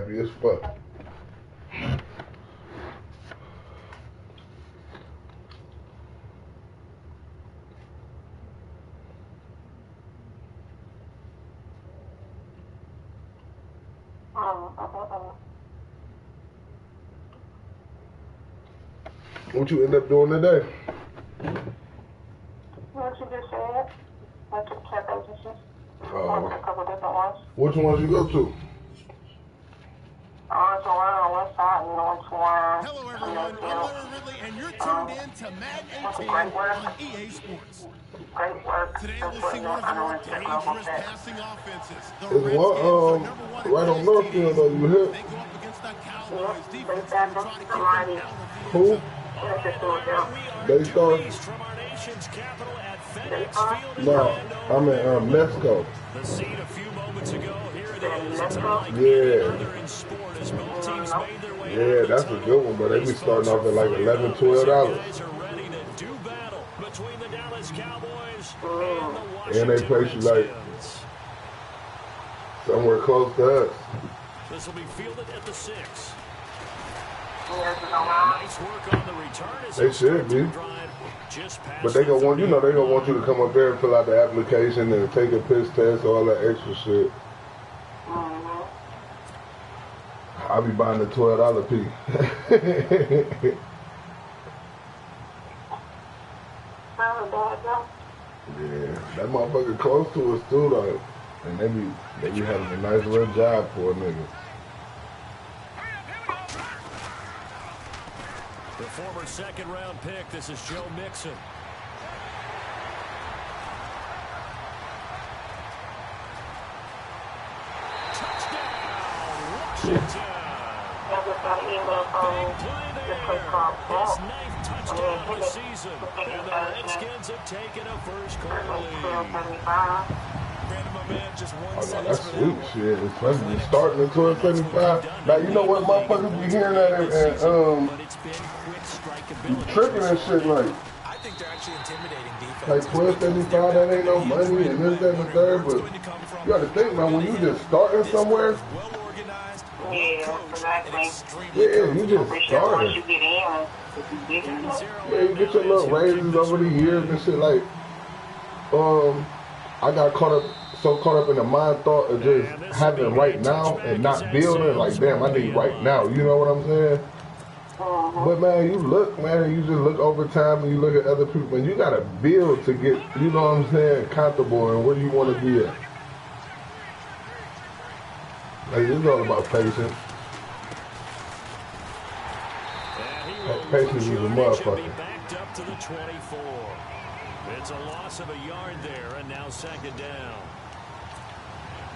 happy as fuck. What you end up doing today? What you just said. Went to the temp agencies. Went to a couple different ones. Which ones you go to? Orange and Wine, Westside, and Orange and Wine. Hello, everyone. I'm Larry Ridley, and you're tuned in to Madden 18 on EA Sports. Great work. Today we'll see one of the more dangerous passing offenses. The It's one, right on Northfield though, you hit? They go up against the Cowboys defense and try to keep them out. Who? They start? From our nation's capital at FedEx Field. No, I'm in Mexico. The scene a few moments ago. Here it is. It's unlike Yeah. any other in sport as both teams made their way Yeah, that's a good one, but they be starting off at like $11, $12. Guys are ready to do battle between the Dallas Cowboys and the And they place you like Redskins. somewhere close to us. This will be fielded at the 6. Nice work on the return as They should be. But they gonna want, you know, they gonna want you to come up there and fill out the application and take a piss test, all that extra shit. I'll be buying the $12 piece. Yeah, that motherfucker close to us too though. And they be having a nice little job for a nigga. The former second-round pick, this is Joe Mixon. Touchdown, Washington. His ninth touchdown of the season. And the Redskins have taken a first-quarter lead. Oh no, that's sweet shit. Especially starting at 12:75. Now you know what motherfuckers be hearing that and tricking and shit like. I think they're actually intimidating defense. Like 12:75, that ain't no money and this, that, and the third. But you gotta think, man, when you just starting somewhere. Well organized. Yeah, exactly. Yeah, you just started. You get in. Yeah, you get your little raises over the years and shit. Like, I got so caught up in the mind thought of just having right now and not building. Like, damn, I need right now. You know what I'm saying? But man, you look, man, you just look over time and you look at other people, and you gotta build to get, you know what I'm saying, comfortable and where you want to be at. Like, it's all about patience. Patience is a motherfucker. Backed up to the 24. It's a loss of a yard there, and now second down.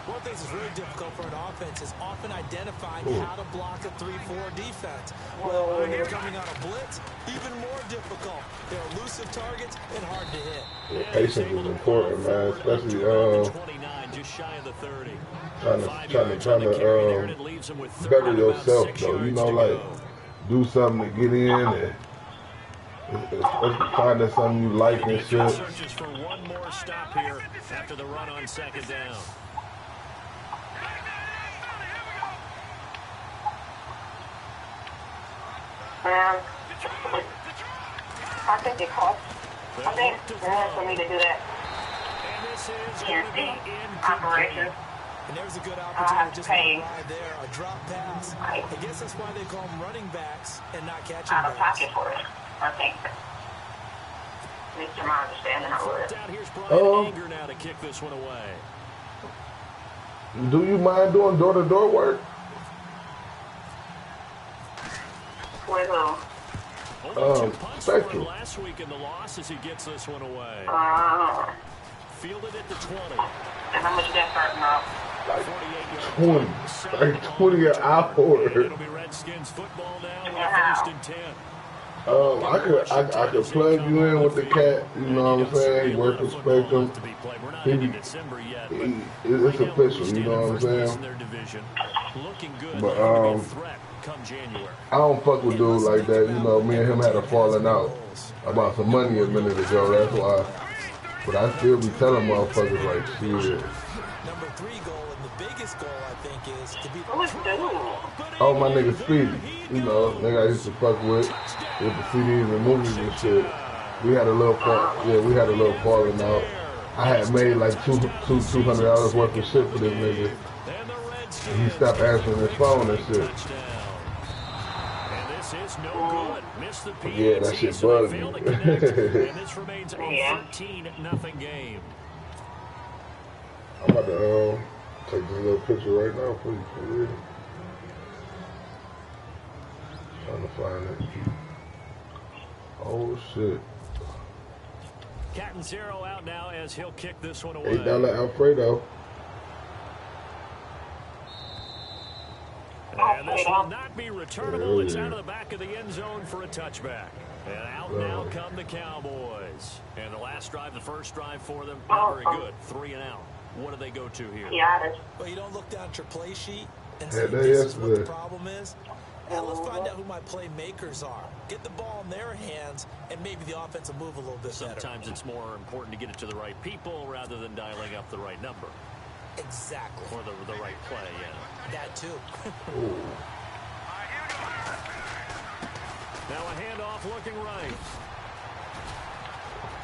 One thing that's really difficult for an offense is often identifying how to block a 3-4 defense. Well, when you're coming on a blitz, even more difficult. They're elusive targets and hard to hit. Yeah, patience is important, man, especially 29, just shy of the 30. trying to better yourself though. You know, like do something to get in and finding something you like and shit. Searches for one more stop here after the run on second down. I think it costs. I think for me to do that. And this is CNC operation. And there's a good opportunity just right there, a drop pass. I guess that's why they call them running backs and not catching Out of backs. pocket for it, I think. At least to my understanding, I would. Down here's Brian Anger now to kick this one away. Do you mind doing door-to-door work? With who? Spectrum. Last week in the loss as he gets this one away. Fielded at the 20. And how much is that starting off? Like 20 an hour. It'll be Redskins football now. First and 10. I could plug you in with the cat. You know what I'm saying? Work with Spectrum. We're not into December yet, but It's official. You know what I'm saying? But come January. I don't fuck with dudes like that. You know, me and him had a falling out about some money a minute ago. That's why. But I still be telling motherfuckers like, shit, Number 3 goal, and the biggest goal, I think, is to be... Oh, my nigga Speedy. You know, nigga I used to fuck with the CDs and movies and shit. We had a little fall. Yeah, we had a little falling out. I had made like $200 worth of shit for this nigga. And he stopped answering his phone and shit. Yeah, that shit bugged me. And this remains a 13-0 game. I'm about to take this little picture right now for you, for real. Trying to find it. Oh shit. Catanzaro out now as he'll kick this one away. $8 Alfredo. And this will not be returnable. It's out of the back of the end zone for a touchback. And out now come the Cowboys. And the last drive, the first drive for them, not very good. 3 and out. What do they go to here? Well, you don't look down at your play sheet and say this is what the problem is. And let's find out who my playmakers are. Get the ball in their hands, and maybe the offense will move a little bit better. Sometimes it's more important to get it to the right people rather than dialing up the right number. Exactly. Or the right play, yeah. That too. Now a handoff looking right.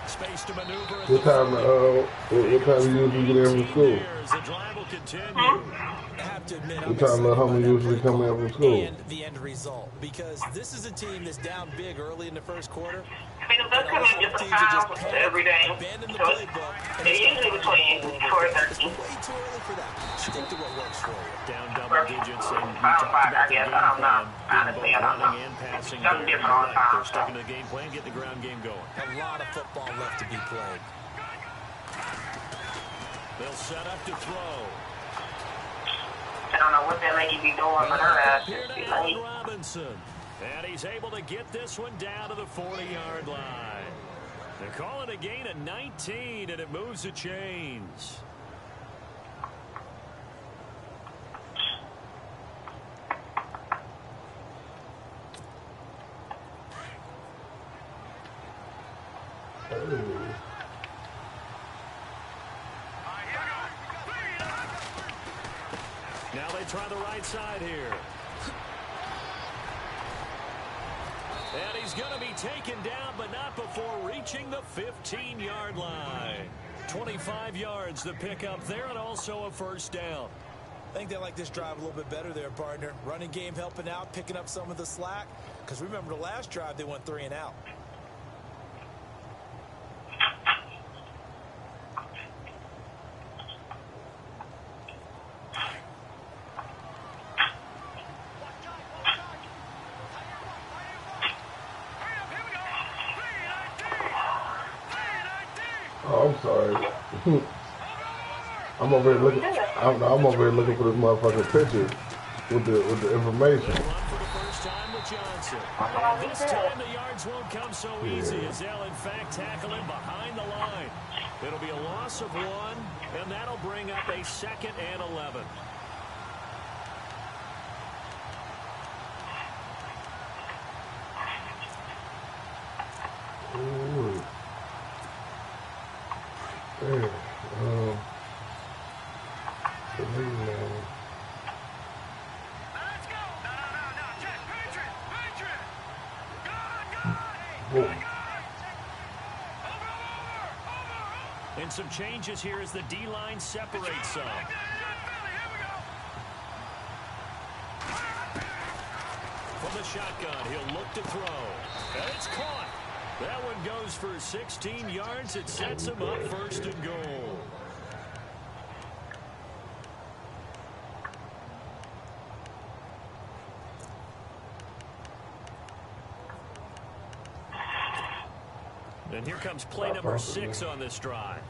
Space to maneuver. What time you usually get in from school? The drive will continue. I have to admit, what time the homie usually come in from school? And the end result, because this is a team that's down big early in the first quarter. I mean, they'll come in different times every day. So it's usually between 4 and 13. Way too early for that. Stick to what works for you. Down double digits, and you talked about the game plan. Honestly, I don't know. Running and passing. Something different all the time. They're sticking to the game plan, getting the ground game going. A lot of football left to be played. They'll set up to throw. I don't know what that lady be doing, but her ass Here just be to late. Robinson. And he's able to get this one down to the 40-yard line. They call it a gain of 19, and it moves the chains. Now they try the right side here. And he's going to be taken down, but not before reaching the 15-yard line. 25 yards to pick up there, and also a first down. I think they like this drive a little bit better there, partner. Running game helping out, picking up some of the slack. Because remember the last drive, they went 3 and out. Oh, I'm sorry. I'm over here looking. I'm over here looking for this motherfucking picture with the information. Run for the first time with Johnson. This time the yards won't come so easy as they'll in fact tackle him behind the line. It'll be a loss of 1, and that'll bring up a 2nd and 11. Ooh. And some changes here as the D-line separates some. From the shotgun, he'll look to throw. And it's caught. That one goes for 16 yards. It sets him up 1st and goal. And here comes play number 6 on this drive.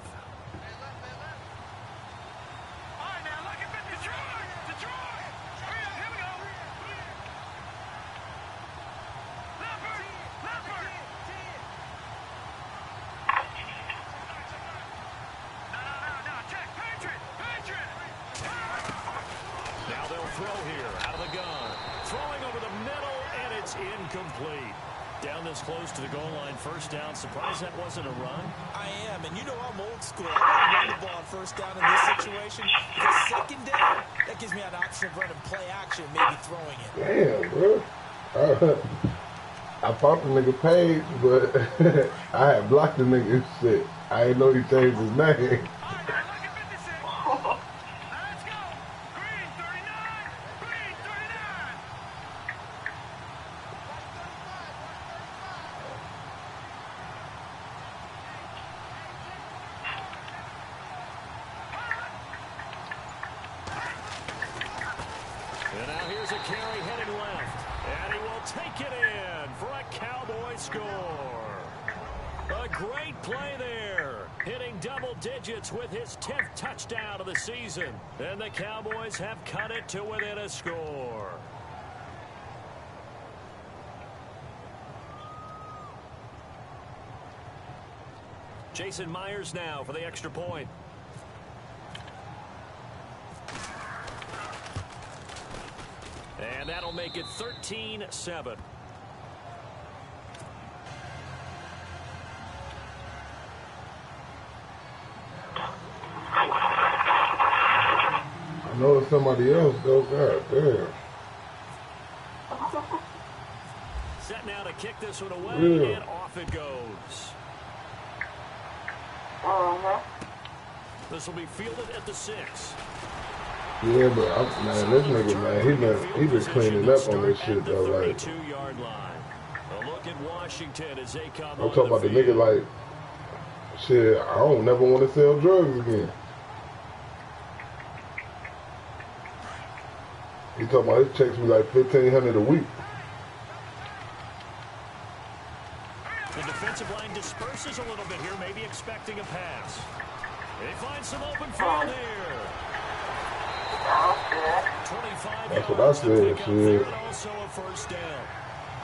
Now they'll throw here out of the gun. Throwing over the middle, and it's incomplete. Down this close to the goal line, first down. Surprised that wasn't a run? I am, and you know I'm old school. I run the ball on first down in this situation because second down, that gives me an option of running play action, maybe throwing it. Damn, bro. I thought the nigga paid, but I had blocked the nigga shit. I didn't know he changed his name. And now here's a carry heading left. And he will take it in for a Cowboy score. A great play there. Hitting double digits with his 10th touchdown of the season. And the Cowboys have cut it to within a score. Jason Myers now for the extra point. And that'll make it 13-7. I know it's somebody else, though. God damn. Set now to kick this one away, and off it goes. This will be fielded at the 6. Yeah, but man, this nigga, man, he been cleaning up on this shit, though. Like, 32-yard line. A look at Washington as they come I'm talking about the nigga like, shit, I don't never want to sell drugs again. He talking about his checks be like $1,500 a week. The defensive line disperses a little bit here, maybe expecting a pass. They find some open field here. 25 That's what I said, shit. Also a first down.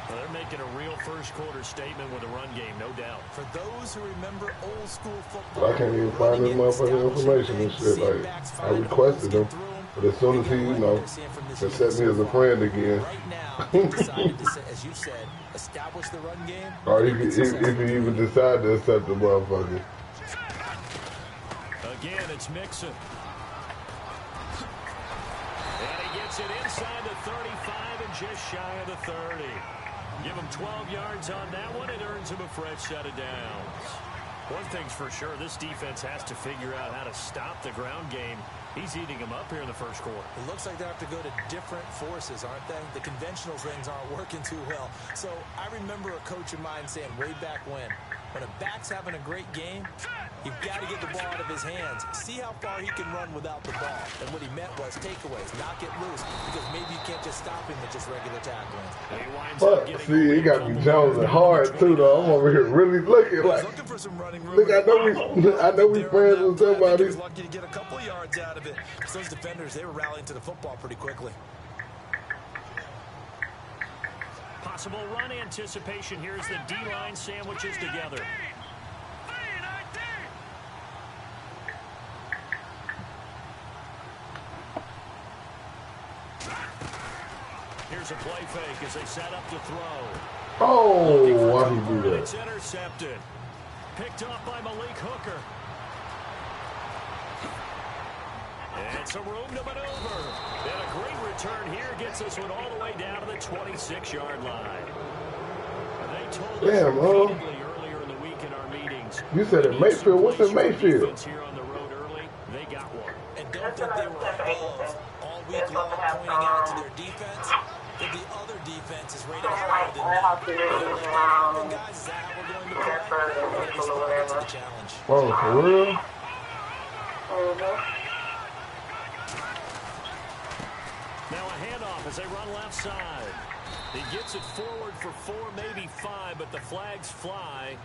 Well, they're making a real first quarter statement with a run game, no doubt. For those who remember old school football, But I can't even find this motherfucking information and shit. Like, I requested him, but as soon as he, you know, accept me as a friend again. right now, they decided to, as you said, establish the run game. Or if he even decide to accept the motherfucker. Again, it's Mixon. And he gets it inside the 35 and just shy of the 30. Give him 12 yards on that one. It earns him a fresh set of downs. One thing's for sure, this defense has to figure out how to stop the ground game. He's eating them up here in the first quarter. It looks like they have to go to different forces, aren't they? The conventional things aren't working too well. So I remember a coach of mine saying way back when a back's having a great game, you've got to get the ball out of his hands. See how far he can run without the ball. And what he meant was takeaways, not get loose, because maybe you can't just stop him with just regular tackling. But see, he got me jonesing hard too, though. I'm over here really looking like, look, I know we friends with somebody. He was lucky to get a couple yards out of it. Because those defenders, they were rallying to the football pretty quickly. Possible run anticipation. Here's the D-line sandwiches together. Here's a play fake as they set up to throw. Oh, why did he do It's that? intercepted. Picked off by Malik Hooker. And some room to maneuver. And a great return here gets this one all the way down to the 26-yard line. And they told us repeatedly earlier in the week in our meetings. You said in Mayfield. What's in Mayfield? Here on the road early, they got one. And don't think they were above all week long pointing out to their defense. That the other defense is rated higher than them. And guys, is that how we're going to play? We're going to respond to the challenge. Oh, for real? Now a handoff as they run left side. He gets it forward for 4, maybe 5, but the flags fly.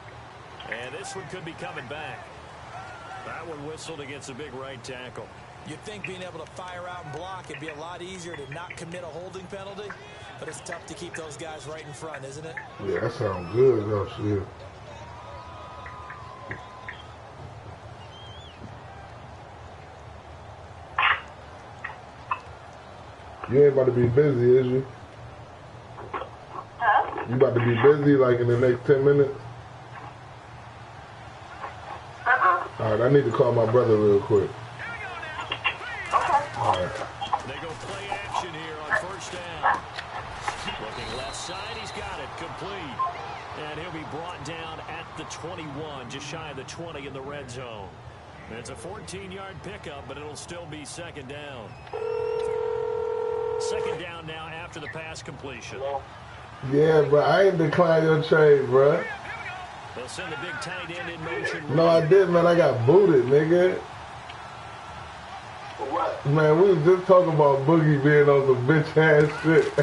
And this one could be coming back. That one whistled against a big right tackle. You'd think being able to fire out and block it'd be a lot easier to not commit a holding penalty, but it's tough to keep those guys right in front, isn't it? Yeah, that sounds good, though, shit. You ain't about to be busy, is you? Huh? You about to be busy like in the next 10 minutes? All right, I need to call my brother real quick. All right. They go play action here on first down. Looking left side, he's got it complete. And he'll be brought down at the 21, just shy of the 20 in the red zone. It's a 14-yard pickup, but it'll still be second down. Second down now after the pass completion. Yeah, bro, I ain't declined your trade, bro. They'll send the big tight end in motion. No, I did, man. I got booted, nigga. What? Man, we was just talking about Boogie being on some bitch-ass shit.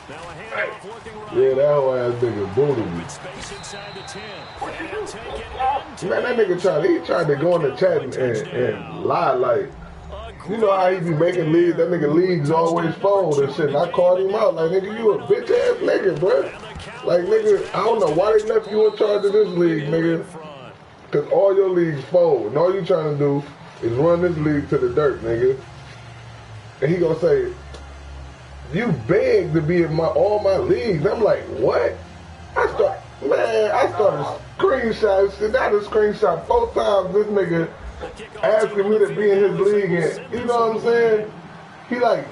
Now a handoff looking right. Yeah, that whole ass nigga booted me. With space inside the 10. And take it into Man, that nigga tried to go in the chat and lie like, you know how he be making leagues, that nigga leagues always fold and shit. And I called him out like, nigga, you a bitch ass nigga, bro. Like, nigga, I don't know why they left you in charge of this league, nigga. Cause all your leagues fold. And all you trying to do is run this league to the dirt, nigga. And he gonna say, you begged to be in all my leagues. I'm like, what? I started screenshotting shit. I just screenshot 4 times this nigga asking me to be in his league, and you know what I'm saying? He like,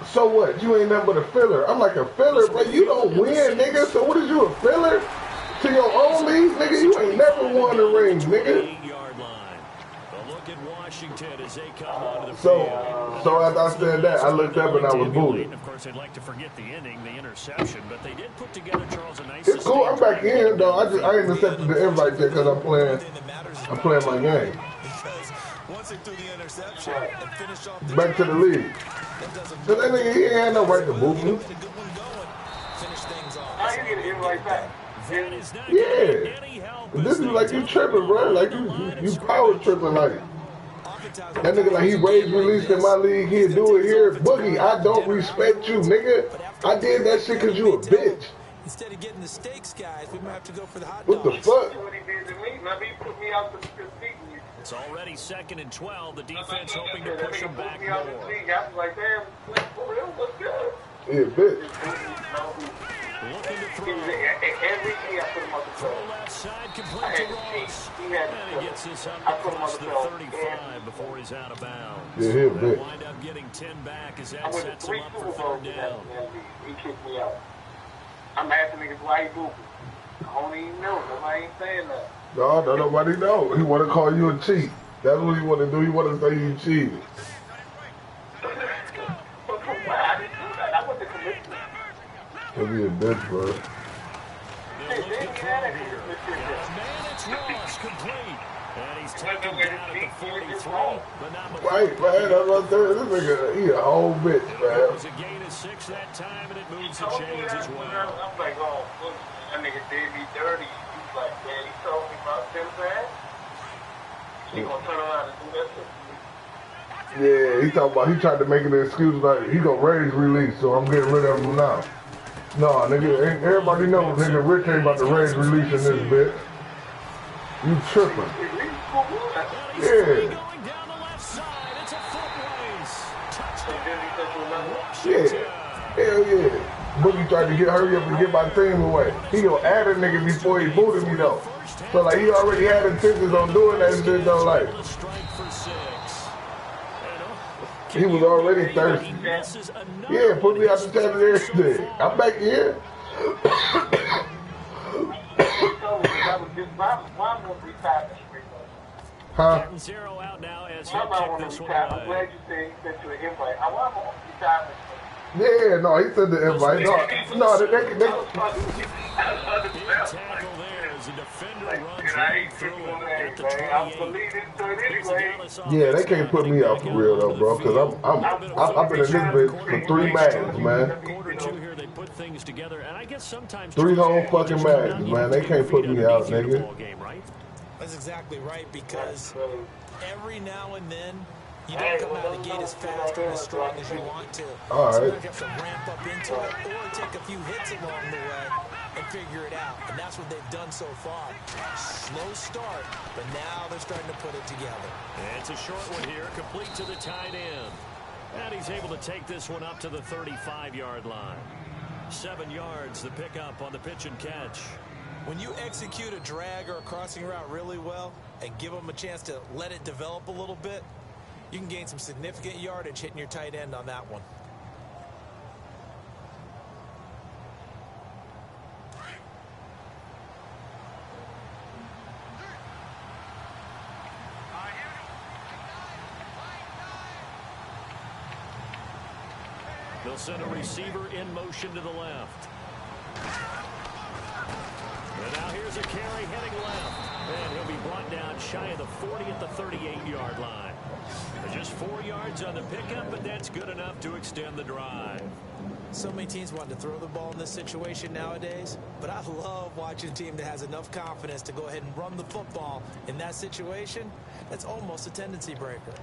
so what? You ain't nothing but a filler. I'm like, a filler, but you don't win, nigga. So what is you, a filler to your own league, nigga? You ain't never won the ring, nigga. So as I said that, I looked up and I was booted. Of course, they'd like to forget the inning, the interception, but they did put together, Charles, a nice. It's cool. I'm back in though. I ain't accepted the invite yet because I'm playing my game. Once they threw the interception and finished off back to the league. So that nigga, he ain't had no right to boot me. How you get an invite back? Yeah. This is like you tripping, bro. Like you power tripping like. That nigga like he rage released in my league, he'll do it here. Boogie, I don't respect you, nigga. I did that shit cause you a bitch. Instead of getting the steaks, guys, we might have to go for the hot dogs. What the fuck? It's already 2nd and 12. The defense hoping to push him back more. Yeah, bitch. Looking to throw. Every year I put him on the Throw left side, complete to Ross. And he gets this up across the 35 before he's out of bounds. Yeah, he'll bitch. Wind up getting 10 back as that sets him up for 3rd down. He kicked me out. I'm asking niggas why he booping. I don't even know. Nobody ain't saying that. No, nobody know. He want to call you a cheat. That's what he want to do. He want to say you cheated. I went to commission. He'll be a bitch, bro. Man, it's Ross, complete. And he's taken down at the 43, but not before. Right, man. That's what I'm saying. This nigga, he a whole bitch, man. It was a gain of 6 that time, and it moves the chains as well. I'm like, oh, look, that nigga did me dirty. He's like, man, he told me about them fans. He gonna turn around and do that shit. Yeah, he talking about, he tried to make an excuse like, he gonna raise release, so I'm getting rid of him now. No, nigga, everybody knows, nigga, Rich ain't about to raise release in this bitch. You tripping. Yeah. Yeah. Hell yeah. Boogie tried to hurry up and get my team away. He gonna add a nigga before he booted me though. So like he already had intentions on doing that shit though, like. He was already thirsty. Yeah, put me out the chat and everything. I'm back here. Huh? Zero out now as I'm glad you sent you an invite. I want to retire. Yeah, no, he said the invite. No, they tackle there as the defender runs right through it at the 28. Yeah, they can't put me out for real though, bro, because I've been in this bitch for 3 matches, man. Quarter 2 here, they put things together, and I guess sometimes 3 whole fucking matches, man. They can't put me out, nigga. That's exactly right, because every now and then you don't come out of the gate as fast or as strong as you want to. All so right. you have to ramp up into it or take a few hits along the way and figure it out. And that's what they've done so far. Slow start, but now they're starting to put it together. And it's a short one here, complete to the tight end. And he's able to take this one up to the 35-yard line. 7 yards, the pickup on the pitch and catch. When you execute a drag or a crossing route really well and give them a chance to let it develop a little bit, you can gain some significant yardage hitting your tight end on that one. They'll send a receiver in motion to the left. And now here's a carry heading left. And he'll be brought down shy of the 40 at the 38-yard line. Just 4 yards on the pickup, but that's good enough to extend the drive. So many teams want to throw the ball in this situation nowadays, but I love watching a team that has enough confidence to go ahead and run the football in that situation. That's almost a tendency breaker.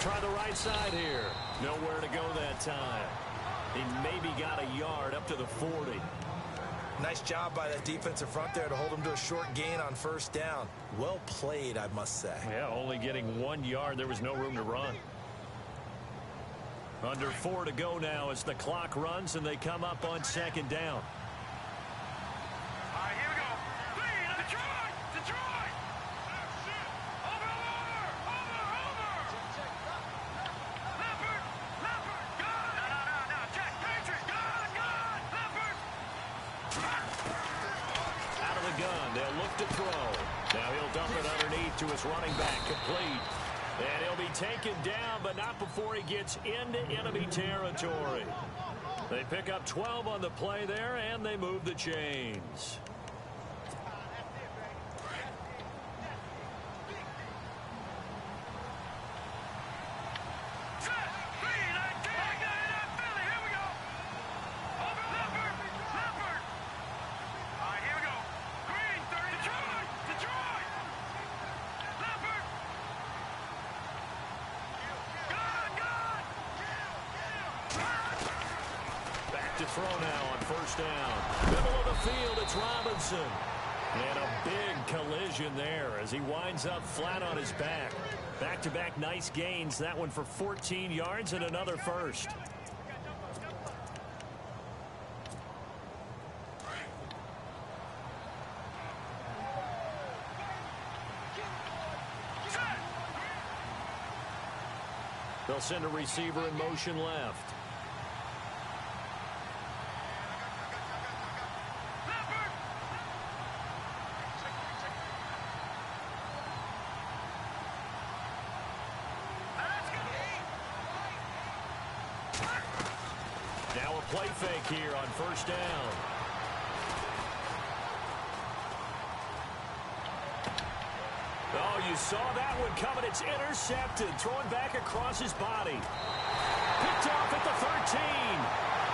Try the right side here. Nowhere to go that time. He maybe got a yard up to the 40. Nice job by that defensive front there to hold him to a short gain on first down. Well played, I must say. Yeah, only getting 1 yard. There was no room to run. Under 4 to go now as the clock runs and they come up on second down. To his running back, complete. And he'll be taken down, but not before he gets into enemy territory. They pick up 12 on the play there, and they move the chains. To throw now on first down. Middle of the field, it's Robinson. And a big collision there as he winds up flat on his back. Back-to-back nice gains. That one for 14 yards and another first. They'll send a receiver in motion left. Now a play fake here on first down. Oh, you saw that one coming. It's intercepted. Throwing back across his body. Picked off at the 13.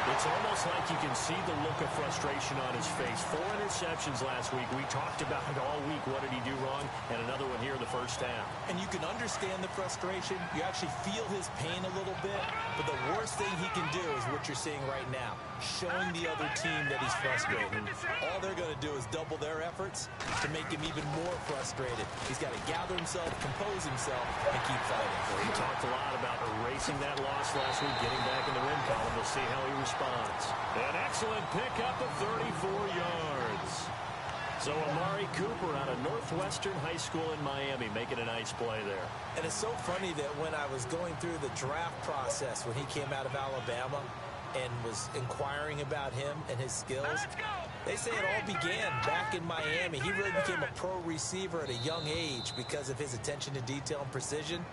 It's almost like you can see the look of frustration on his face. 4 interceptions last week. We talked about it all week. What did he do wrong? And another one here in the first half. And you can understand the frustration. You actually feel his pain a little bit. But the worst thing he can do is what you're seeing right now. Showing the other team that he's frustrated. All they're going to do is double their efforts to make him even more frustrated. He's got to gather himself, compose himself, and keep fighting. Well, he talked a lot about erasing that loss last week, getting back in the win column. We'll see how he responds. An excellent pickup of 34 yards. So Amari Cooper out of Northwestern High School in Miami making a nice play there. And it's so funny that when I was going through the draft process when he came out of Alabama and was inquiring about him and his skills, they say it all began back in Miami. He really became a pro receiver at a young age because of his attention to detail and precision.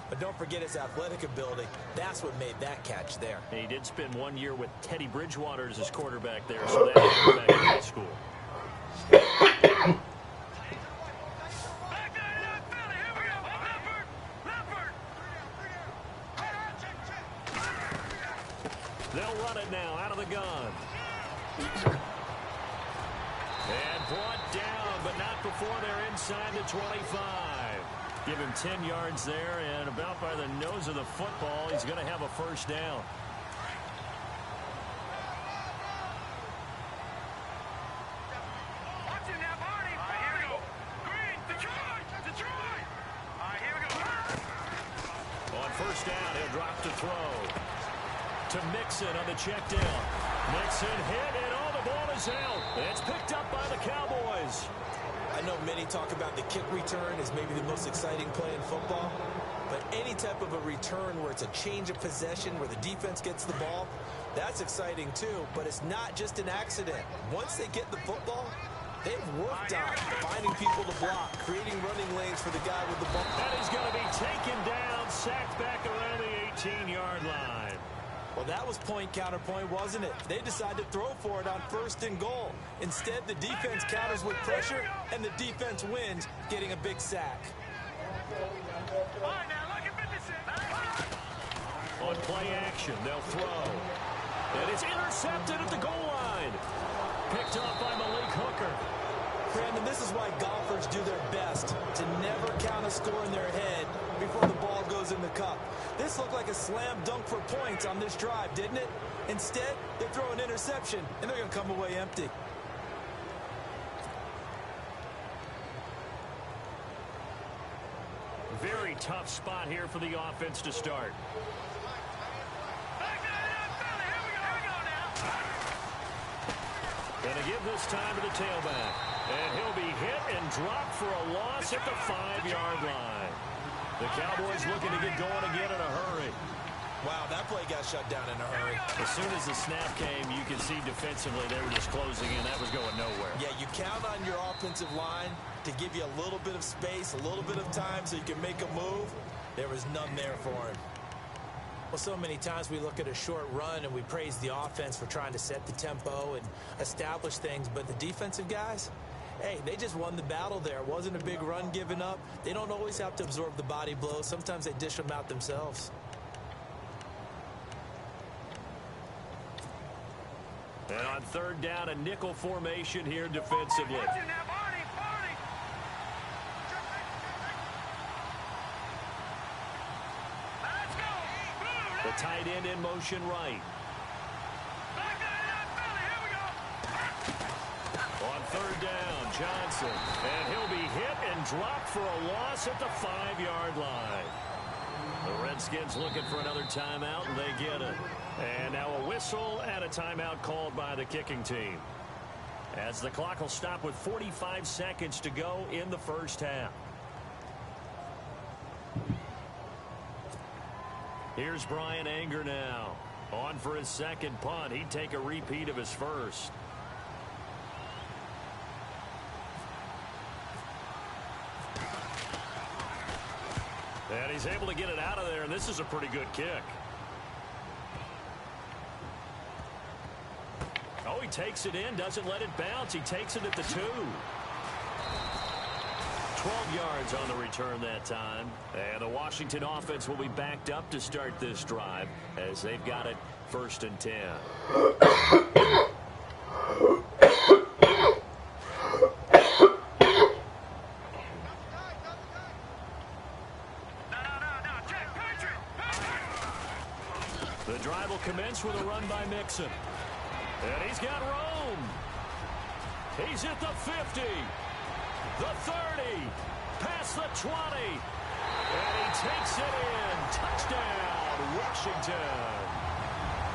But don't forget his athletic ability. That's what made that catch there. He did spend 1 year with Teddy Bridgewater as his quarterback there, so that was back in high school. brought down, but not before they're inside the 25. Give him 10 yards there, and about by the nose of the football, he's going to have a first down. On first down, he'll drop to throw. To Mixon on the check down. Mixon hit, and the ball is out. It's picked up by the Cowboys. I know many talk about the kick return as maybe the most exciting play in football, but any type of a return where it's a change of possession, where the defense gets the ball, that's exciting too, but it's not just an accident. Once they get the football, they've worked on finding people to block, creating running lanes for the guy with the ball. And he's going to be taken down, sacked back around the 18-yard line. Well, that was point counterpoint, wasn't it? They decided to throw for it on first and goal. Instead, the defense counters with pressure, and the defense wins, getting a big sack. On play action, they'll throw. And it's intercepted at the goal line. Picked up by Malik Hooker. Brandon, this is why golfers do their best to never count a score in their head before the ball goes in the cup. This looked like a slam dunk for points on this drive, didn't it? Instead, they throw an interception, and they're going to come away empty. Very tough spot here for the offense to start. Going to give this time to the tailback. And he'll be hit and dropped for a loss at the 5-yard line. The Cowboys looking to get going again in a hurry. Wow, that play got shut down in a hurry. As soon as the snap came, you could see defensively they were just closing in. That was going nowhere. Yeah, you count on your offensive line to give you a little bit of space, a little bit of time so you can make a move. There was none there for him. Well, so many times we look at a short run and we praise the offense for trying to set the tempo and establish things, but the defensive guys, hey, they just won the battle there. It wasn't a big run given up. They don't always have to absorb the body blows. Sometimes they dish them out themselves. And on third down, a nickel formation here defensively. The tight end in motion right. On third down, Johnson. And he'll be hit and dropped for a loss at the 5-yard line. The Redskins looking for another timeout, and they get it. And now a whistle and a timeout called by the kicking team. As the clock will stop with 45 seconds to go in the first half. Here's Brian Anger now. On for his second punt. He'd take a repeat of his first. And he's able to get it out of there, and this is a pretty good kick. Oh, he takes it in, doesn't let it bounce. He takes it at the 2. 12 yards on the return that time. And the Washington offense will be backed up to start this drive as they've got it 1st and 10. The drive will commence with a run by Mixon. And he's got room. He's at the 50. The 30, past the 20, and he takes it in. Touchdown, Washington.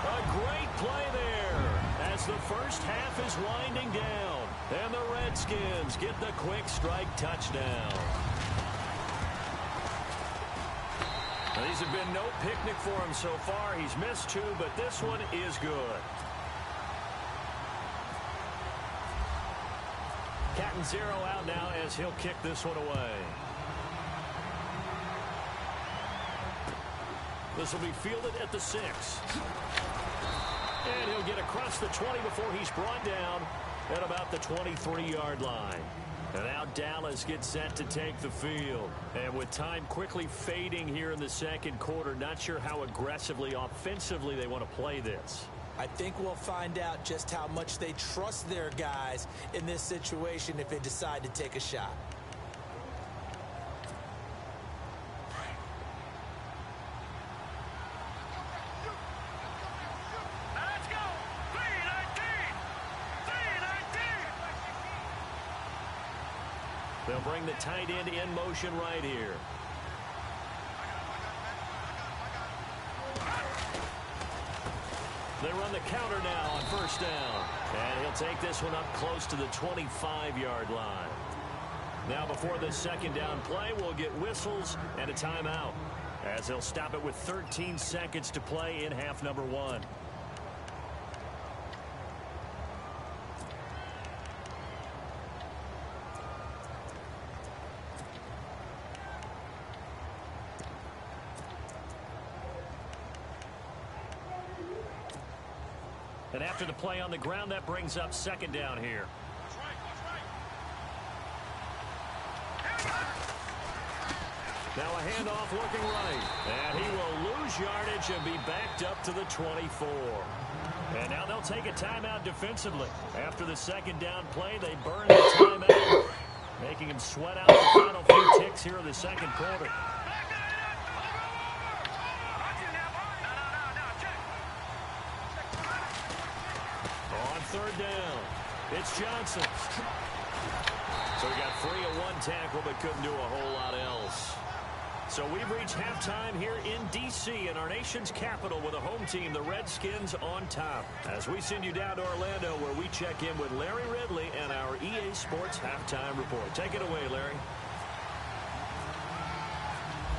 A great play there as the first half is winding down, and the Redskins get the quick strike touchdown. Now, these have been no picnic for him so far. He's missed 2, but this one is good. Captain Zero out now as he'll kick this one away. This will be fielded at the 6. And he'll get across the 20 before he's brought down at about the 23-yard line. And now Dallas gets set to take the field. And with time quickly fading here in the second quarter, not sure how aggressively, offensively they want to play this. I think we'll find out just how much they trust their guys in this situation if they decide to take a shot. They'll bring the tight end in motion right here. They run the counter now on first down. And he'll take this one up close to the 25-yard line. Now before this second down play, we'll get whistles and a timeout, as they'll stop it with 13 seconds to play in half number 1. And after the play on the ground, that brings up second down here. Now a handoff looking right. And he will lose yardage and be backed up to the 24. And now they'll take a timeout defensively. After the second down play, they burn the timeout, making him sweat out the final few ticks here in the second quarter. Third down. It's Johnson. So he got free of one tackle but couldn't do a whole lot else. So we've reached halftime here in D.C. in our nation's capital with a home team, the Redskins, on top. As we send you down to Orlando where we check in with Larry Ridley and our EA Sports Halftime Report. Take it away, Larry.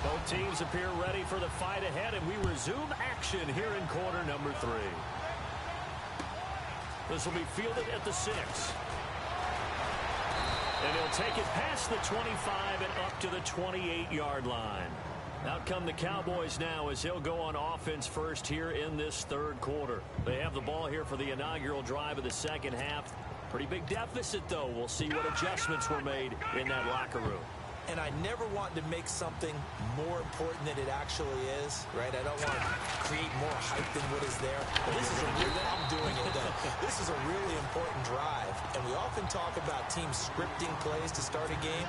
Both teams appear ready for the fight ahead, and we resume action here in quarter number 3. This will be fielded at the 6. And he'll take it past the 25 and up to the 28-yard line. Out come the Cowboys now as he'll go on offense first here in this third quarter. They have the ball here for the inaugural drive of the second half. Pretty big deficit, though. We'll see what adjustments were made in that locker room. And I never want to make something more important than it actually is, right? I don't want to create more hype than what is there. But this is a real, I'm doing it. This is a really important drive. And we often talk about teams scripting plays to start a game.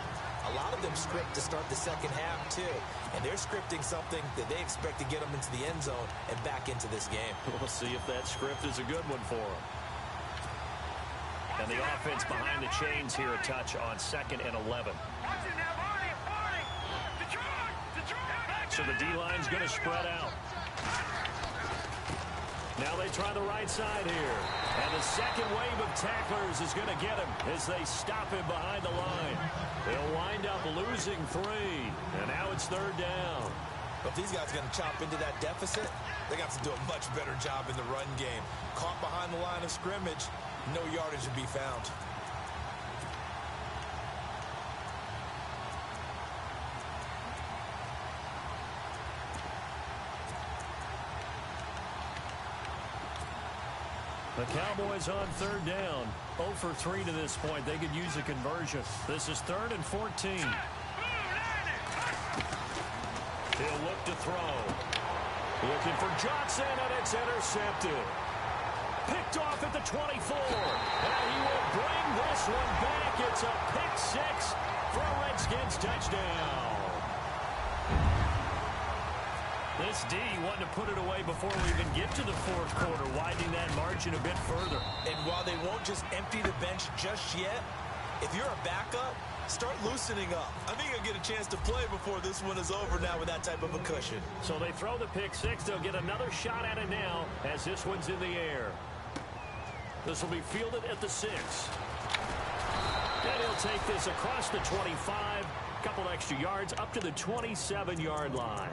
A lot of them script to start the second half, too. And they're scripting something that they expect to get them into the end zone and back into this game. We'll see if that script is a good one for them. And the offense behind the chains here a touch on 2nd and 11. So the D-line's going to spread out. Now they try the right side here. And the second wave of tacklers is going to get him as they stop him behind the line. They'll wind up losing 3. And now it's third down. But if these guys are going to chop into that deficit, they got to do a much better job in the run game. Caught behind the line of scrimmage, no yardage to be found. The Cowboys on third down. 0 for 3 to this point. They could use a conversion. This is 3rd and 14. He'll look to throw. Looking for Johnson, and it's intercepted. Picked off at the 24. And he will bring this one back. It's a pick 6 for a Redskins touchdown. This D wanted to put it away before we even get to the fourth quarter, widening that margin a bit further. And while they won't just empty the bench just yet, if you're a backup, start loosening up. I think you'll get a chance to play before this one is over now with that type of a cushion. So they throw the pick 6. They'll get another shot at it now as this one's in the air. This will be fielded at the 6. And he'll take this across the 25, couple extra yards up to the 27-yard line.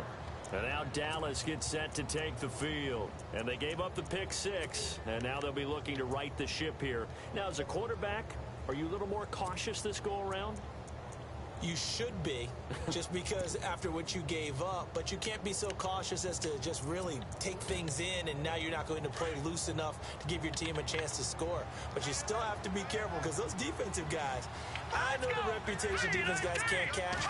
And now Dallas gets set to take the field. And they gave up the pick 6. And now they'll be looking to right the ship here. Now, as a quarterback, are you a little more cautious this go-around? You should be, just because after what you gave up. But you can't be so cautious as to just really take things in, and now you're not going to play loose enough to give your team a chance to score. But you still have to be careful because those defensive guys, I know the reputation defense guys can't catch.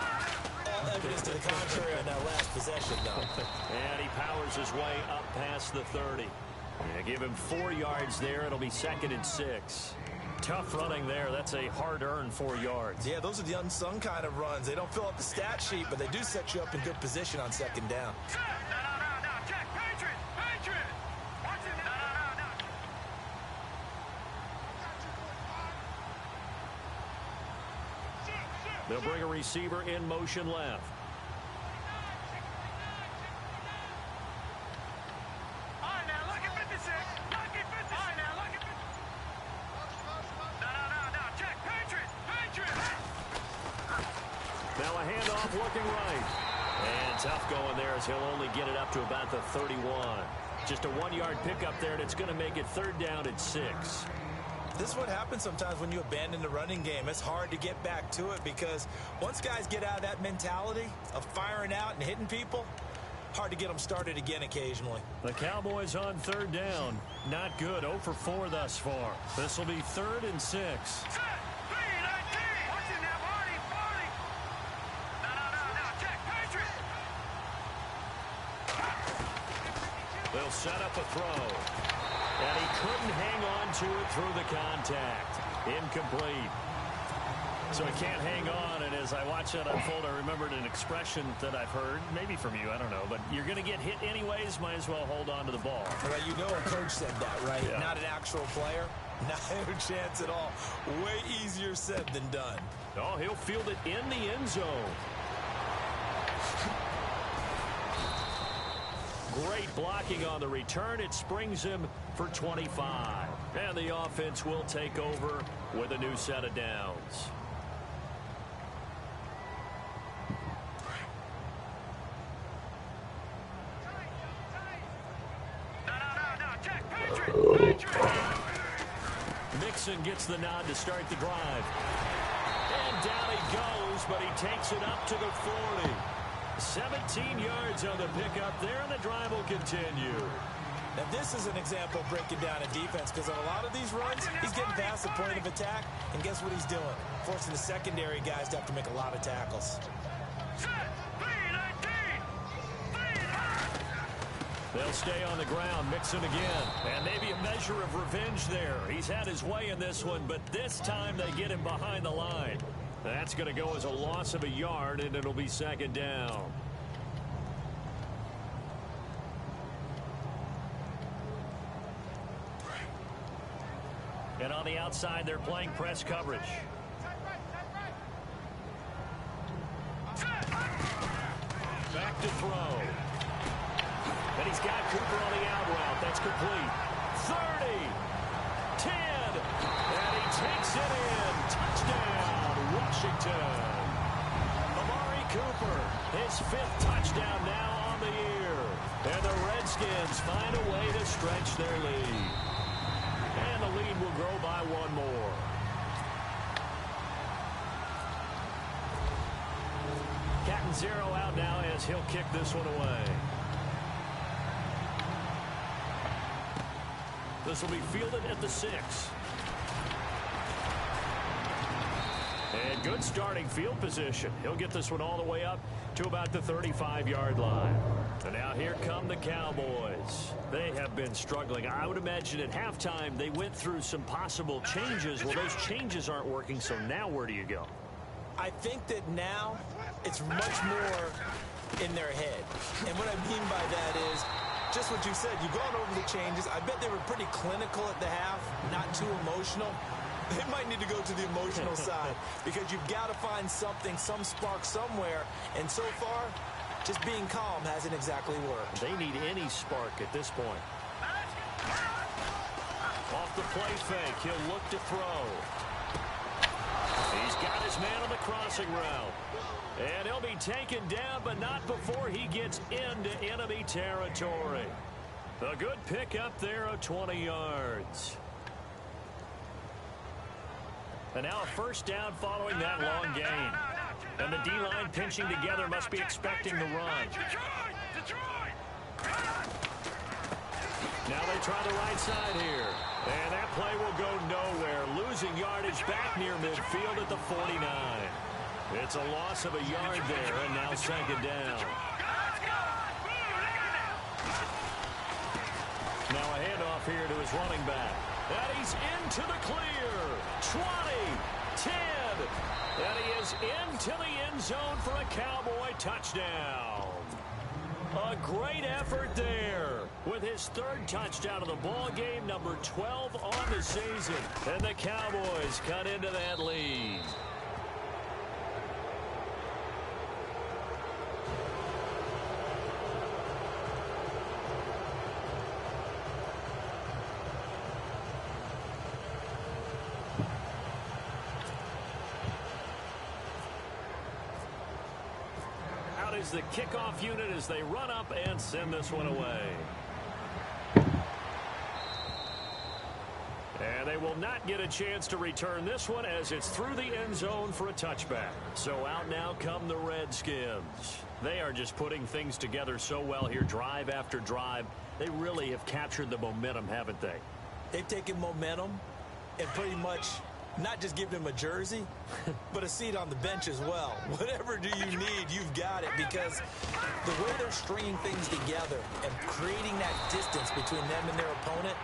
All evidence to the contrary on that last possession, though. And he powers his way up past the 30. Yeah, give him 4 yards there. It'll be 2nd and 6. Tough running there. That's a hard-earned 4 yards. Yeah, those are the unsung kind of runs. They don't fill up the stat sheet, but they do set you up in good position on 2nd down. They'll bring a receiver in motion left. Now a handoff looking right. And tough going there as he'll only get it up to about the 31. Just a 1-yard pickup there, and it's going to make it 3rd down and 6. This is what happens sometimes when you abandon the running game. It's hard to get back to it because once guys get out of that mentality of firing out and hitting people, hard to get them started again occasionally. The Cowboys on 3rd down. Not good. 0 for 4 thus far. This will be 3rd and 6. They'll set up a throw. And he couldn't hang on to it through the contact. Incomplete. So he can't hang on, and as I watch that unfold, I remembered an expression that I've heard, maybe from you, I don't know, but you're going to get hit anyways, might as well hold on to the ball. Well, you know a coach said that, right? Yeah. Not an actual player. Not a chance at all. Way easier said than done. Oh, he'll field it in the end zone. Great blocking on the return. It springs him for 25. And the offense will take over with a new set of downs. Mixon gets the nod to start the drive. And down he goes, but he takes it up to the 40. 17 yards on the pickup there, and the drive will continue. Now, this is an example of breaking down a defense because on a lot of these runs, he's getting past the point of attack, and guess what he's doing? Forcing the secondary guys to have to make a lot of tackles. They'll stay on the ground, Mixon again, and maybe a measure of revenge there. He's had his way in this one, but this time they get him behind the line. That's going to go as a loss of a yard, and it'll be 2nd down. And on the outside, they're playing press coverage. Back to throw. And he's got Cooper on the out route. That's complete. 30. 10. And he takes it in. Touchdown, Washington. Amari Cooper, his 5th touchdown now on the year. And the Redskins find a way to stretch their lead. And the lead will grow by 1 more. Captain Zero out now as he'll kick this one away. This will be fielded at the 6. And good starting field position. He'll get this one all the way up to about the 35-yard line. And now here come the Cowboys. They have been struggling. I would imagine at halftime they went through some possible changes. Well, those changes aren't working, so now where do you go? I think that now it's much more in their head. And what I mean by that is just what you said. You've gone over the changes. I bet they were pretty clinical at the half, not too emotional. They might need to go to the emotional side because you've got to find something, some spark somewhere. And so far, just being calm hasn't exactly worked. They need any spark at this point. Off the play fake, he'll look to throw. He's got his man on the crossing route. And he'll be taken down, but not before he gets into enemy territory. A good pickup there of 20 yards. And now a 1st down following that long gain. And the D-line pinching together must be expecting the run. Now they try the right side here. And that play will go nowhere. Losing yardage back near midfield at the 49. It's a loss of a yard there, and now 2nd down. Now a handoff handoff here to his running back. And he's into the clear. 20, 10, and he is into the end zone for a Cowboy touchdown. A great effort there with his third touchdown of the ball game, number 12 on the season. And the Cowboys cut into that lead. Is the kickoff unit as they run up and send this one away. And they will not get a chance to return this one as it's through the end zone for a touchback. So out now come the Redskins. They are just putting things together so well here, drive after drive. They really have captured the momentum, haven't they? They've taken momentum and pretty much not just give him a jersey, but a seat on the bench as well. Whatever do you need, you've got it, because the way they're stringing things together and creating that distance between them and their opponent,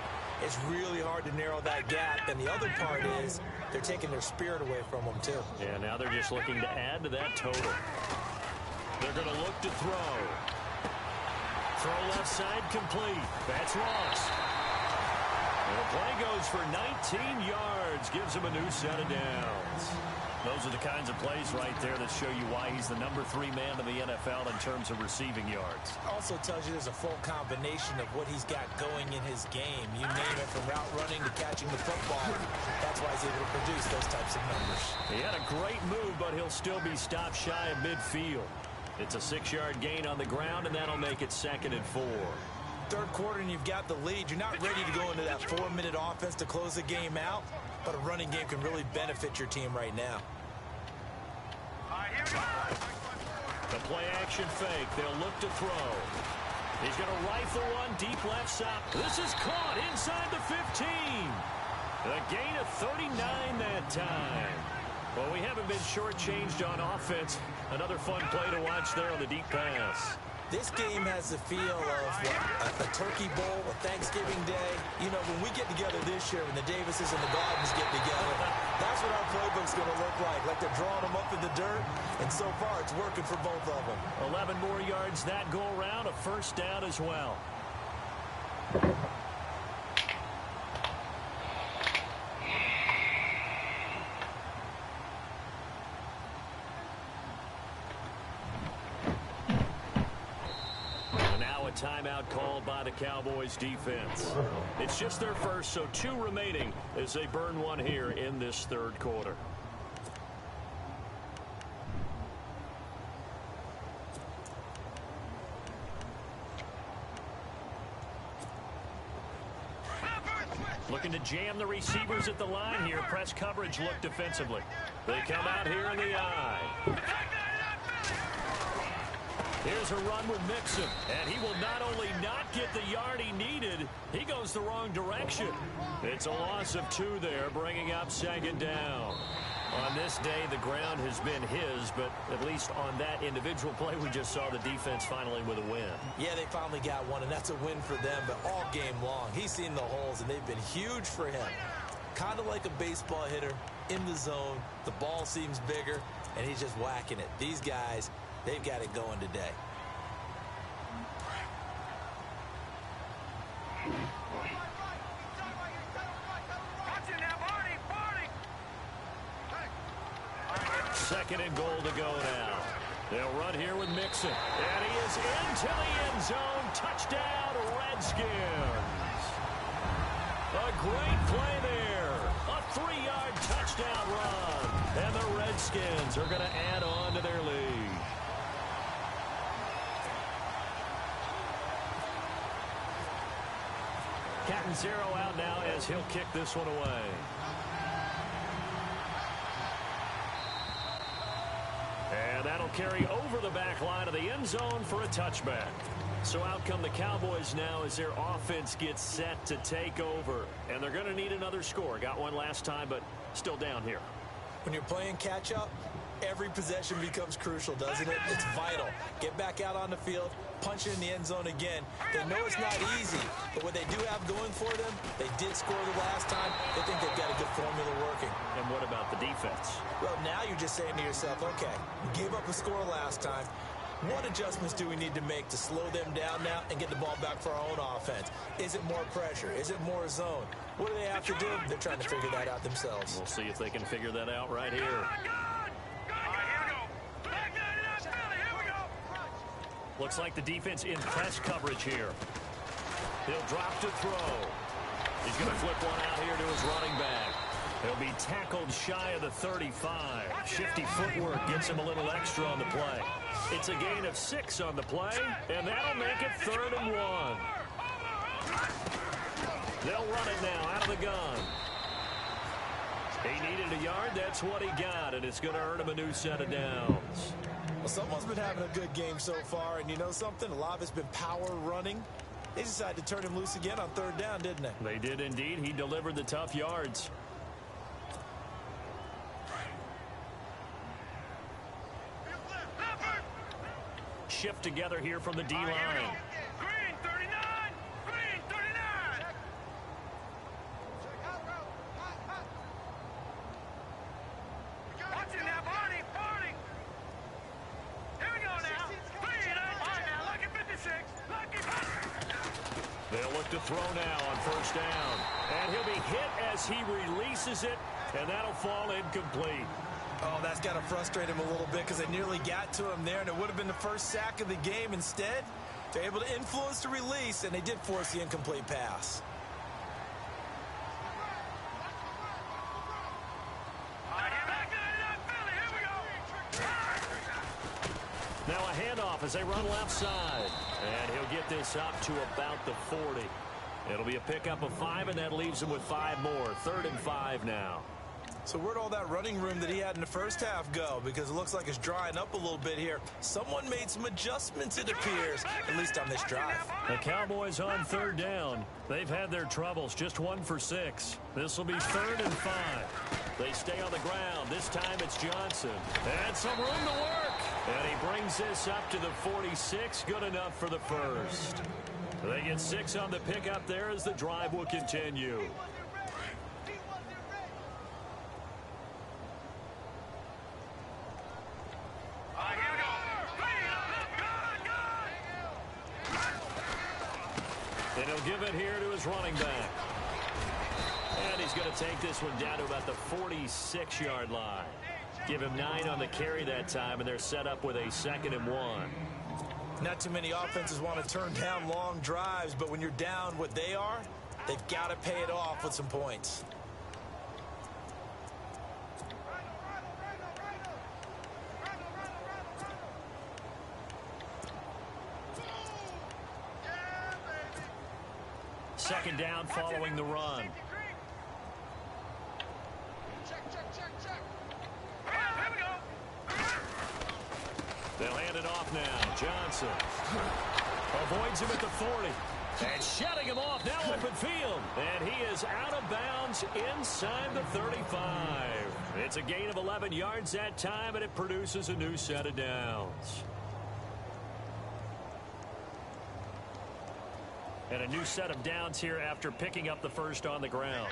it's really hard to narrow that gap. And the other part is they're taking their spirit away from them, too. Yeah, now they're just looking to add to that total. They're going to look to throw. Throw left side complete. That's Ross. And the play goes for 19 yards, gives him a new set of downs. Those are the kinds of plays right there that show you why he's the number 3 man in the NFL in terms of receiving yards. Also tells you there's a full combination of what he's got going in his game. You name it, from route running to catching the football. That's why he's able to produce those types of numbers. He had a great move, but he'll still be stopped shy of midfield. It's a 6-yard gain on the ground, and that'll make it 2nd and 4. Third quarter and you've got the lead. You're not ready to go into that 4-minute offense to close the game out, but a running game can really benefit your team right now. The play action fake. They'll look to throw. He's going to rifle one deep left side. This is caught inside the 15. A gain of 39 that time. Well, we haven't been shortchanged on offense. Another fun play to watch there on the deep pass. This game has the feel of a Turkey Bowl, a Thanksgiving Day. You know, when we get together this year, when the Davises and the Gardens get together, that's what our playbook's going to look like they're drawing them up in the dirt, and so far it's working for both of them. 11 more yards that go around, a first down as well. Timeout called by the Cowboys defense. It's just their first, so 2 remaining as they burn one here in this third quarter. Looking to jam the receivers at the line here. Press coverage look defensively. They come out here in the eye. Here's a run with Mixon, and he will not only not get the yard he needed, he goes the wrong direction. It's a loss of 2 there, bringing up 2nd down. On this day, the ground has been his, but at least on that individual play, we just saw the defense finally with a win. Yeah, they finally got one, and that's a win for them, but all game long, he's seen the holes, and they've been huge for him. Kind of like a baseball hitter in the zone. The ball seems bigger, and he's just whacking it. These guys, they've got it going today. Second and goal to go now. They'll run here with Mixon. And he is into the end zone. Touchdown, Redskins. A great play there. A 3-yard touchdown run. And the Redskins are going to add on to their lead. Captain Zero out now as he'll kick this one away. And that'll carry over the back line of the end zone for a touchback. So out come the Cowboys now as their offense gets set to take over. And they're going to need another score. Got one last time, but still down here. When you're playing catch-up, Every possession becomes crucial, doesn't it? It's vital. Get back out on the field, punch it in the end zone again. They know it's not easy, but what they do have going for them, they did score the last time. They think they've got a good formula working. And what about the defense? Well, now you're just saying to yourself, okay, we gave up a score last time. What adjustments do we need to make to slow them down now and get the ball back for our own offense? Is it more pressure? Is it more zone? What do they have to do? They're trying to figure that out themselves. We'll see if they can figure that out right here. Looks like the defense in press coverage here. He'll drop to throw. He's going to flip one out here to his running back. He'll be tackled shy of the 35. Shifty footwork gets him a little extra on the play. It's a gain of 6 on the play, and that'll make it 3rd and 1. They'll run it now out of the gun. He needed a yard. That's what he got, and it's going to earn him a new set of downs. Well, someone's been having a good game so far, and you know something? A lot of it's been power running. They decided to turn him loose again on 3rd down, didn't they? They did indeed. He delivered the tough yards. Shift together here from the D-line. Green 39! Green 39! Watching now, Barney! Here we go now. Green, all right now, lucky 56. Lucky 56. They'll look to throw now on 1st down. And he'll be hit as he releases it, and that'll fall incomplete. Oh, that's got to frustrate him a little bit because they nearly got to him there, and it would have been the first sack of the game. Instead, they're able to influence the release, and they did force the incomplete pass. Now a handoff as they run left side. And he'll get this up to about the 40. It'll be a pickup of 5, and that leaves him with 5 more. 3rd and 5 now. So where'd all that running room that he had in the first half go? Because it looks like it's drying up a little bit here. Someone made some adjustments, it appears, at least on this drive. The Cowboys on 3rd down. They've had their troubles, just 1 for 6. This will be 3rd and 5. They stay on the ground. This time it's Johnson. And some room to work. And he brings this up to the 46. Good enough for the first. They get 6 on the pickup there as the drive will continue. And he'll give it here to his running back. And he's going to take this one down to about the 46-yard line. Give him 9 on the carry that time, and they're set up with a 2nd and 1. Not too many offenses want to turn down long drives, but when you're down what they are, they've got to pay it off with some points. Second down following the run. They'll hand it off now. Johnson avoids him at the 40. And shutting him off now open field. And he is out of bounds inside the 35. It's a gain of 11 yards that time, and it produces a new set of downs. And a new set of downs here after picking up the first on the ground.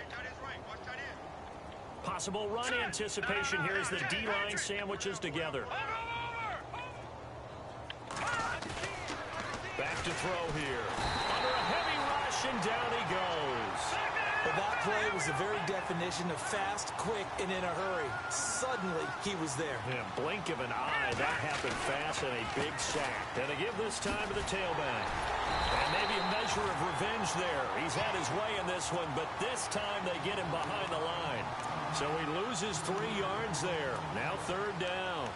Possible run anticipation here as the D-line sandwiches together. Back to throw here. Under a heavy rush, and down he goes. But that play was the very definition of fast, quick, and in a hurry. Suddenly, he was there. In a blink of an eye, that happened fast, and a big sack. And they give this time to the tailback. And maybe a measure of revenge there. He's had his way in this one, but this time they get him behind the line. So he loses 3 yards there. Now 3rd down.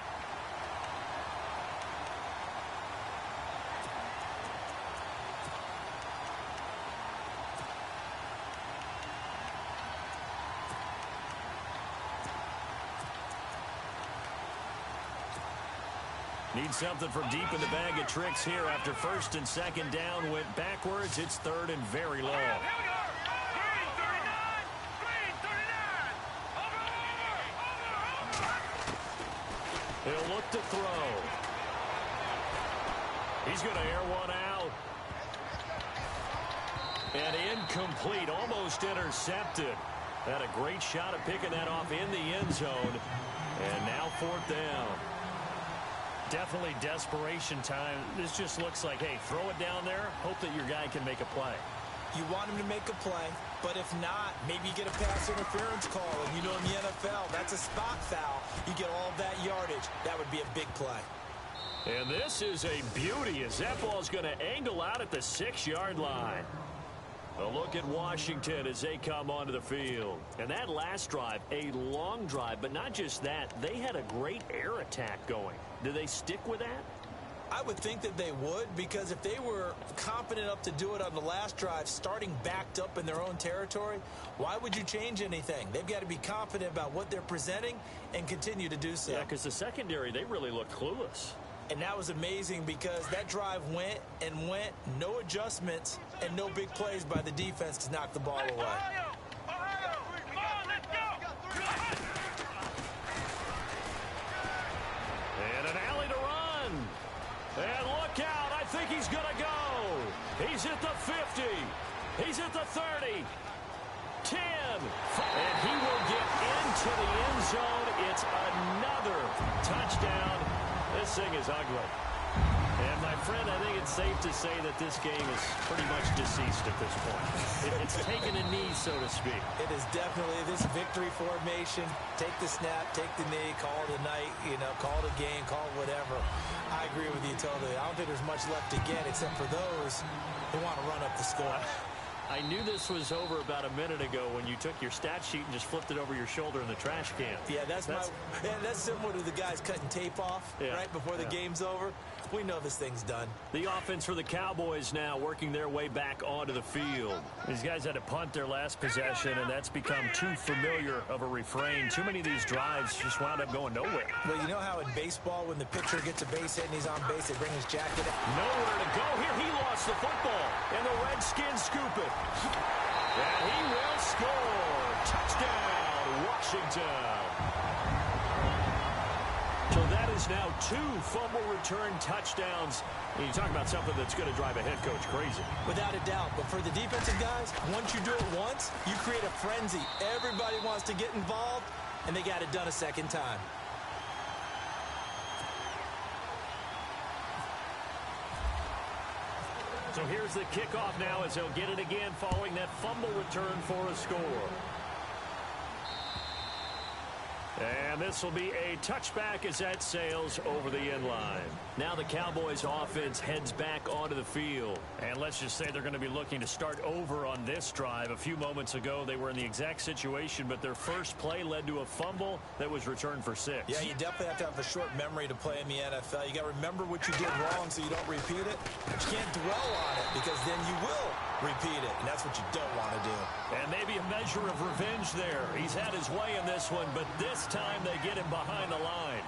Need something from deep in the bag of tricks here after 1st and 2nd down went backwards. It's 3rd and very low. He'll look to throw. He's going to air one out. And incomplete, almost intercepted. Had a great shot at picking that off in the end zone. And now 4th down. Definitely desperation time. This just looks like, hey, throw it down there, hope that your guy can make a play. You want him to make a play, but if not, maybe you get a pass interference call. And you know in the NFL, that's a spot foul. You get all of that yardage. That would be a big play. And this is a beauty as that ball's going to angle out at the 6-yard line. A look at Washington as they come onto the field. And that last drive, a long drive, but not just that. They had a great air attack going. Do they stick with that? I would think that they would, because if they were confident enough to do it on the last drive, starting backed up in their own territory, why would you change anything? They've got to be confident about what they're presenting and continue to do so. Yeah, because the secondary, they really look clueless. And that was amazing because that drive went and went, no adjustments, and no big plays by the defense to knock the ball away. Ohio, come on, let's go. And an alley to run. And look out, I think he's going to go. He's at the 50. He's at the 30. 10. And he will get into the end zone. It's another touchdown. This thing is ugly. And, my friend, I think it's safe to say that this game is pretty much deceased at this point. It's taken a knee, so to speak. It is definitely this victory formation. Take the snap, take the knee, call it a night, call it a game, call it whatever. I agree with you totally. I don't think there's much left to get except for those who want to run up the score. I knew this was over about a minute ago when you took your stat sheet and just flipped it over your shoulder in the trash can. Yeah, that's similar to the guys cutting tape off right before the game's over. We know this thing's done. The offense for the Cowboys now working their way back onto the field. These guys had to punt their last possession, and that's become too familiar of a refrain. Too many of these drives just wound up going nowhere. Well, you know how in baseball, when the pitcher gets a base hit and he's on base, they bring his jacket in? Nowhere to go here. He lost the football, and the Redskins scoop it. And he will score. Touchdown, Washington. So that is now 2 fumble return touchdowns. And you talk about something that's going to drive a head coach crazy. Without a doubt. But for the defensive guys, once you do it once, you create a frenzy. Everybody wants to get involved, and they got it done a second time. So here's the kickoff now as they'll get it again following that fumble return for a score. And this will be a touchback as that sails over the end line. Now the Cowboys offense heads back onto the field. And let's just say they're going to be looking to start over on this drive. A few moments ago, they were in the exact situation, but their first play led to a fumble that was returned for 6. Yeah, you definitely have to have a short memory to play in the NFL. You got to remember what you did wrong so you don't repeat it. But you can't dwell on it because then you will repeat it, and that's what you don't want to do. And maybe a measure of revenge there. He's had his way in this one, but this time they get him behind the line.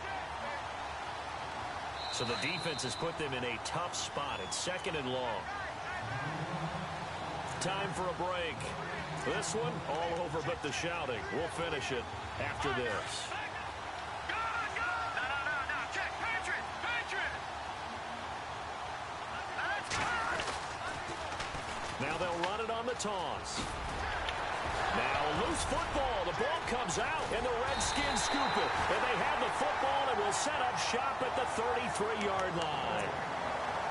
So the defense has put them in a tough spot. It's 2nd and long. Time for a break. This one all over but the shouting. We'll finish it after this. Now they'll run it on the toss. Now loose football. The ball comes out, and the Redskins scoop it. And they have the football and will set up shop at the 33-yard line.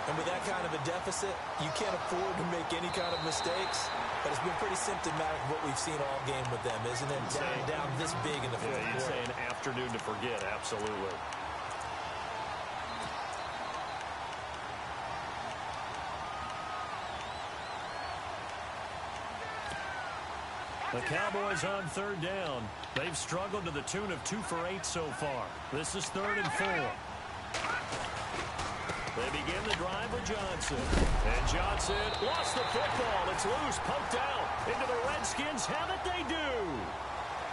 And with that kind of a deficit, you can't afford to make any kind of mistakes. But it's been pretty symptomatic of what we've seen all game with them, isn't it? Down this big in the fourth quarter. You'd say an afternoon to forget, absolutely. The Cowboys on 3rd down. They've struggled to the tune of 2 for 8 so far. This is 3rd and 4. They begin the drive with Johnson. And Johnson lost the football. It's loose, poked out into the Redskins. Have it they do.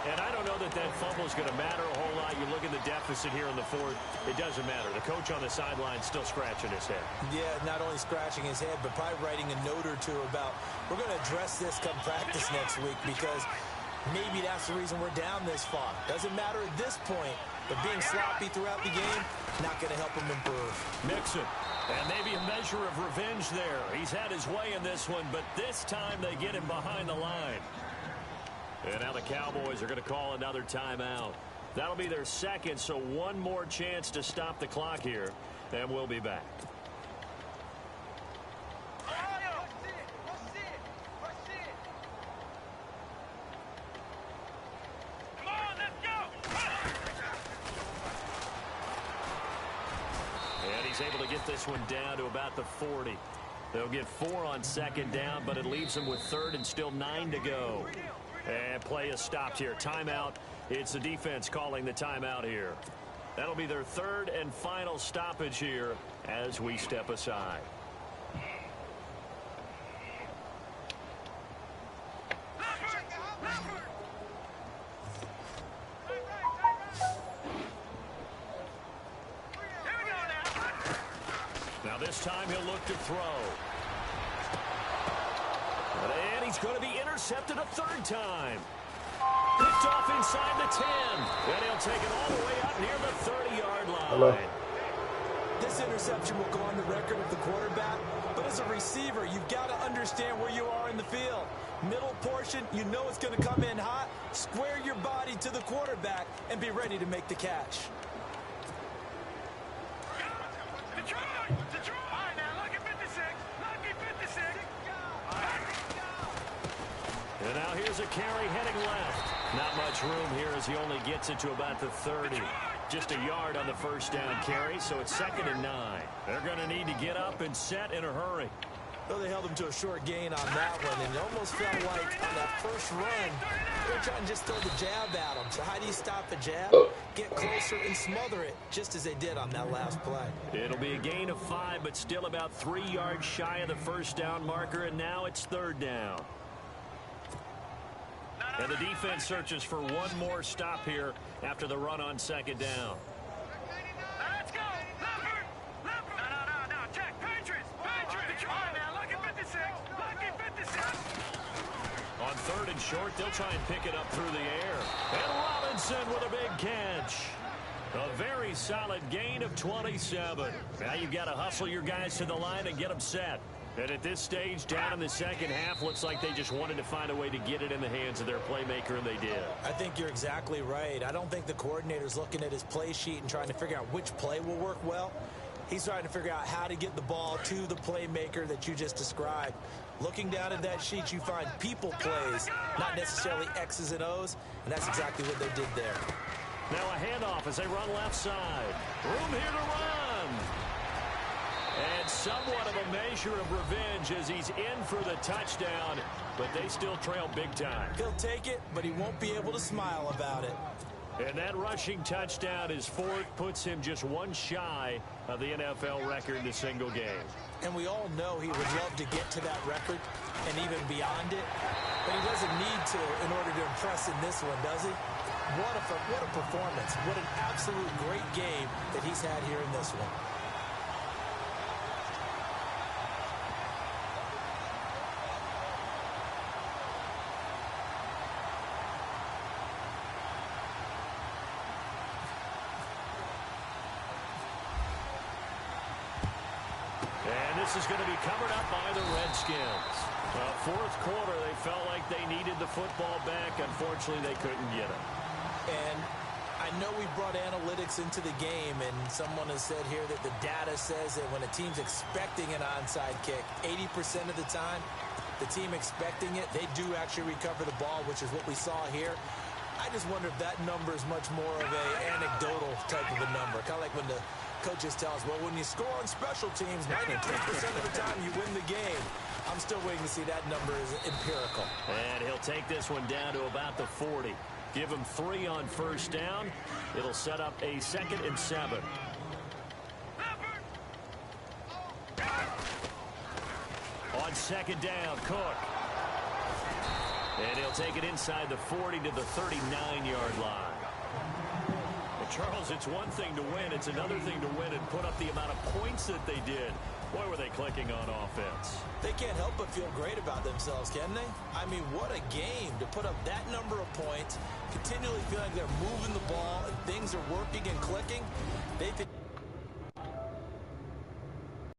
And I don't know that that fumble is going to matter a whole lot. You look at the deficit here in the 4th. It doesn't matter. The coach on the sideline still scratching his head. Yeah, not only scratching his head, but probably writing a note or two about, we're going to address this come practice next week because maybe that's the reason we're down this far. Doesn't matter at this point but being sloppy throughout the game, not going to help him improve. Mixon. And maybe a measure of revenge there. He's had his way in this one, but this time they get him behind the line. And now the Cowboys are going to call another timeout. That'll be their second, so one more chance to stop the clock here, and we'll be back. And he's able to get this one down to about the 40. They'll get 4 on second down, but it leaves them with third and still 9 to go. And play is stopped here. Timeout. It's the defense calling the timeout here. That'll be their third and final stoppage here as we step aside. Now this time he'll look to throw. And he's going to be intercepted a third time. Picked off inside the 10. And he'll take it all the way up near the 30-yard line. Hello. This interception will go on the record of the quarterback, but as a receiver, you've got to understand where you are in the field. Middle portion, you know it's going to come in hot. Square your body to the quarterback and be ready to make the catch. And now here's a carry heading left. Not much room here as he only gets it to about the 30. Just a yard on the first down carry, so it's 2nd and 9. They're going to need to get up and set in a hurry. Well, they held him to a short gain on that one, and it almost felt like on that first run, they were trying to just throw the jab at him. So how do you stop the jab? Get closer and smother it, just as they did on that last play. It'll be a gain of 5, but still about 3 yards shy of the first down marker, and now it's 3rd down. And the defense searches for one more stop here after the run on 2nd down. Let's go! Leopard! Leopard! No, Jack, Patriots! Patriots! All right, now, look at 56! Look at 56! On 3rd and short, they'll try and pick it up through the air. And Robinson with a big catch. A very solid gain of 27. Now you've got to hustle your guys to the line and get them set. And at this stage, down in the second half, looks like they just wanted to find a way to get it in the hands of their playmaker, and they did. I think you're exactly right. I don't think the coordinator's looking at his play sheet and trying to figure out which play will work well. He's trying to figure out how to get the ball to the playmaker that you just described. Looking down at that sheet, you find people plays, not necessarily X's and O's, and that's exactly what they did there. Now a handoff as they run left side. Room here to run. And somewhat of a measure of revenge as he's in for the touchdown, but they still trail big time. He'll take it, but he won't be able to smile about it. And that rushing touchdown is 4th, puts him just one shy of the NFL record in a single game. And we all know he would love to get to that record and even beyond it, but he doesn't need to in order to impress in this one, does he? What a performance. What an absolute great game that he's had here in this one. This is going to be covered up by the Redskins. 4th quarter, they felt like they needed the football back. Unfortunately, they couldn't get it. And I know we brought analytics into the game, and someone has said here that the data says that when a team's expecting an onside kick, 80% of the time, the team expecting it, they do actually recover the ball, which is what we saw here. I just wonder if that number is much more of an anecdotal type of a number. Kind of like when the coaches tell us, well, when you score on special teams, 93% of the time you win the game. I'm still waiting to see that number is empirical. And he'll take this one down to about the 40. Give him 3 on first down. It'll set up a 2nd and 7. On 2nd down, Cook. And he'll take it inside the 40 to the 39-yard line. Charles, it's one thing to win. It's another thing to win and put up the amount of points that they did. Boy, were they clicking on offense. They can't help but feel great about themselves, can they? I mean, what a game to put up that number of points, continually feeling like they're moving the ball and things are working and clicking. They think